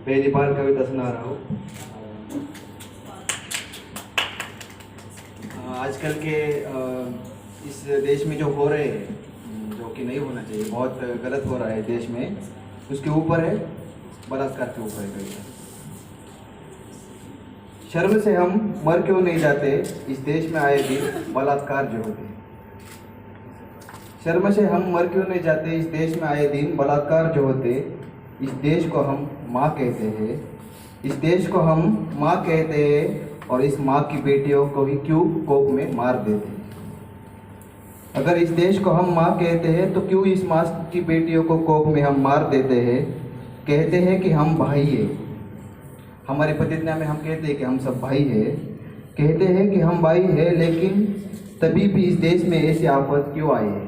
पहली बार कविता सुना रहा हूँ। आजकल के इस देश में जो हो रहे हैं, जो कि नहीं होना चाहिए, बहुत गलत हो रहा है देश में, उसके ऊपर है, बलात्कार के ऊपर है कविता। शर्म से हम मर क्यों नहीं जाते, इस देश में आए दिन बलात्कार जो होते हैं। शर्म से हम मर क्यों नहीं जाते, इस देश में आए दिन बलात्कार जो होते। इस देश को हम माँ कहते हैं, इस देश को हम माँ कहते हैं, और इस माँ की बेटियों को ही क्यों कोख में मार देते हैं। अगर इस देश को हम माँ कहते हैं तो क्यों इस माँ की बेटियों को कोख में हम मार देते हैं। कहते हैं कि हम भाई हैं, हमारी प्रतिज्ञा में हम कहते हैं कि हम सब भाई हैं। कहते हैं कि हम भाई हैं, लेकिन तभी भी इस देश में ऐसी आफत क्यों आई है।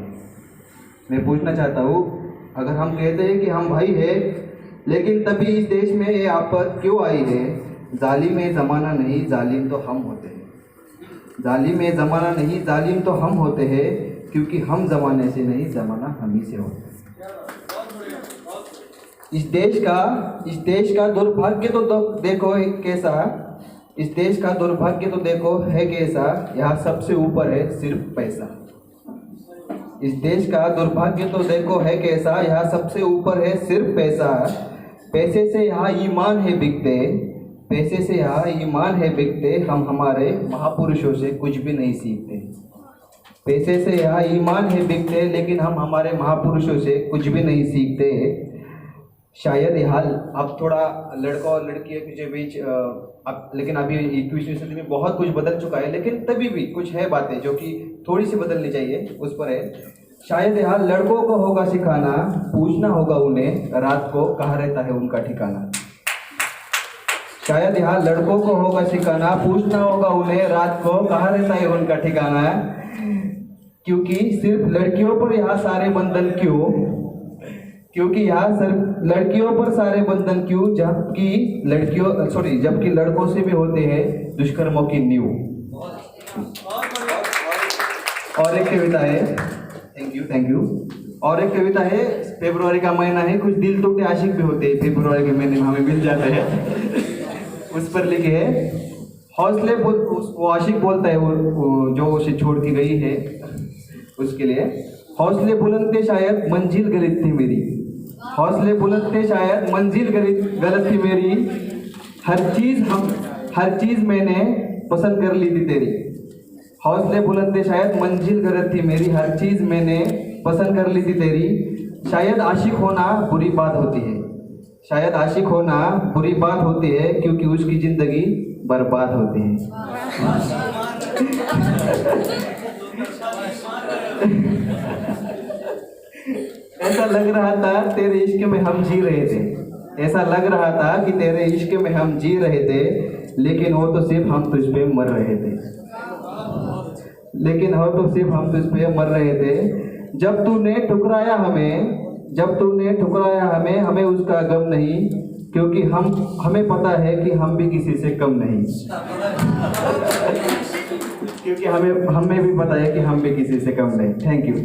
मैं पूछना चाहता हूँ, अगर हम कहते हैं कि हम भाई हैं, लेकिन तभी इस देश में ये आफत क्यों आई है। जालिम में ज़माना नहीं, जालिम तो हम होते हैं। जालिम में ज़माना नहीं, जालिम तो हम होते हैं, क्योंकि हम ज़माने से नहीं, ज़माना हम ही से होता है। इस देश का दुर्भाग्य तो देखो कैसा, इस देश का दुर्भाग्य तो देखो है कैसा। यहाँ सबसे ऊपर है सिर्फ पैसा। इस देश का दुर्भाग्य तो देखो है कैसा, यहाँ सबसे ऊपर है सिर्फ पैसा। पैसे से यहाँ ईमान है बिकते, पैसे से यहाँ ईमान है बिकते। हम हमारे महापुरुषों से कुछ भी नहीं सीखते। पैसे से यहाँ ईमान है बिकते, लेकिन हम हमारे महापुरुषों से कुछ भी नहीं सीखते। शायद यहाँ अब थोड़ा लड़का और लड़की के बीच लेकिन अभी 21वीं सदी में बहुत कुछ बदल चुका है, लेकिन तभी भी कुछ है बातें जो कि थोड़ी सी बदलनी चाहिए, उस पर है। शायद यहाँ लड़कों को होगा सिखाना, पूछना होगा उन्हें रात को कहाँ रहता है उनका ठिकाना। शायद यहाँ लड़कों को होगा सिखाना, पूछना होगा उन्हें रात को कहाँ रहता है उनका ठिकाना। क्योंकि सिर्फ लड़कियों पर यहाँ सारे बंधन क्यों, क्योंकि यहाँ सिर्फ लड़कियों पर सारे बंधन क्यों, जबकि लड़कों से भी होते हैं दुष्कर्मों की नींव। और एक कविता है, थैंक यू। और एक कविता है, फरवरी का महीना है, कुछ दिल टूटे आशिक भी होते हैं फरवरी के महीने में, हमें मिल जाते हैं। उस पर लिखे है हौसले, वो आशिक बोलता है वो जो उसे छोड़ के गई है, उसके लिए हौसले बुलंद थे शायद मंजिल गलत थी मेरी। हौसले बुलंद थे शायद मंजिल गलत थी मेरी। हर चीज मैंने पसंद कर ली थी तेरी। हौसले बुलंद थे शायद मंजिल गलत थी मेरी, हर चीज मैंने पसंद कर ली थी तेरी। शायद आशिक होना बुरी बात होती है, शायद आशिक होना बुरी बात होती है, क्योंकि उसकी जिंदगी बर्बाद होती है। ऐसा लग रहा था तेरे इश्क में हम जी रहे थे, ऐसा लग रहा था कि तेरे इश्क में हम जी रहे थे, लेकिन हो तो सिर्फ हम तुझ पे मर रहे थे। लेकिन हो तो सिर्फ हम तुझ पे मर रहे थे। जब तूने ठुकराया हमें, हमें उसका गम नहीं, क्योंकि हमें पता है कि हम भी किसी से कम नहीं। क्योंकि हमें भी पता है कि हम भी किसी से कम नहीं। Thank you.